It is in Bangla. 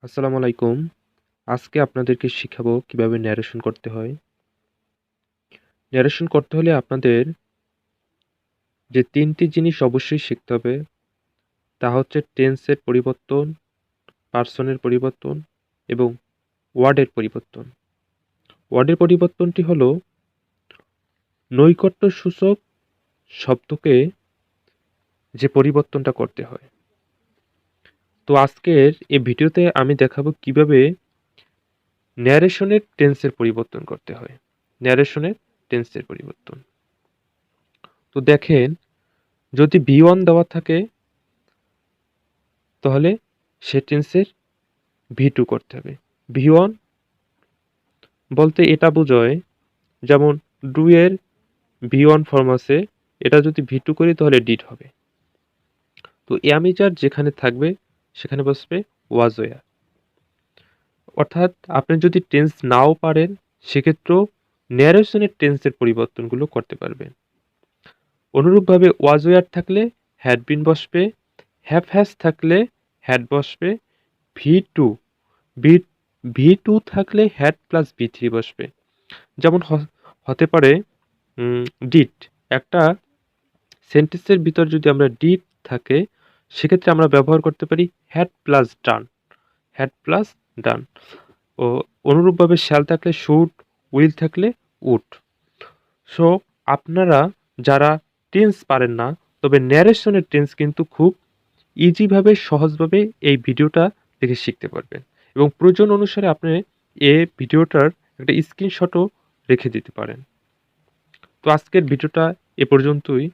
আসসালামু আলাইকুম। আজকে আপনাদেরকে শিখাবো কিভাবে ন্যারেশন করতে হয়। ন্যারেশন করতে হলে আপনাদের যে ৩ টি জিনিস অবশ্যই শিখতে হবে তা হচ্ছে টেন্সের পরিবর্তন, পার্সনের পরিবর্তন এবং ওয়ার্ডের পরিবর্তন। ওয়ার্ডের পরিবর্তনটি হলো নৈকট্যসূচক শব্দকে যে পরিবর্তনটা করতে হয়। তো আজকের এই ভিডিওতে আমি দেখাবো কিভাবে ন্যারেশনের টেন্সের পরিবর্তন করতে হয়। ন্যারেশনের টেন্সের পরিবর্তন। তো দেখেন যদি V1 দেওয়া থাকে তাহলে সে টেন্সের V2 করতে হবে। V1 বলতে এটা বোঝায় যেমন ডু এর V1 ফর্ম আছে, এটা যদি V2 করি তাহলে ডিড হবে। তো অ্যামিজার যেখানে থাকবে সেখানে বসবে ওয়াজ ওয়্যার। অর্থাৎ আপনি যদি টেন্স নাও পারেন সেক্ষেত্রেও ন্যারেশনের টেন্সের পরিবর্তনগুলো করতে পারবেন। অনুরূপভাবে ওয়াজ ওয়্যার থাকলে হ্যাড বিন বসবে, হ্যাভ হ্যাজ থাকলে হ্যাড বসবে, V2 ভি V2 থাকলে হ্যাড প্লাস V3 বসবে। যেমন হতে পারে ডিড, একটা সেন্টেন্সের ভিতর যদি আমরা ডিড থাকে সেক্ষেত্রে আমরা ব্যবহার করতে পারি had plus done, had plus done. ও অনুরূপভাবে শ্যাল থাকলে শুড, উইল থাকলে উড। সো আপনারা যারা টেন্স পারেন না তবে ন্যারেশনের টেন্স কিন্তু খুব ইজিভাবে সহজভাবে এই ভিডিওটা দেখে শিখতে পারবেন এবং প্রয়োজন অনুসারে আপনি এই ভিডিওটার একটা স্ক্রিনশটও রেখে দিতে পারেন। তো আজকের ভিডিওটা এ পর্যন্তই।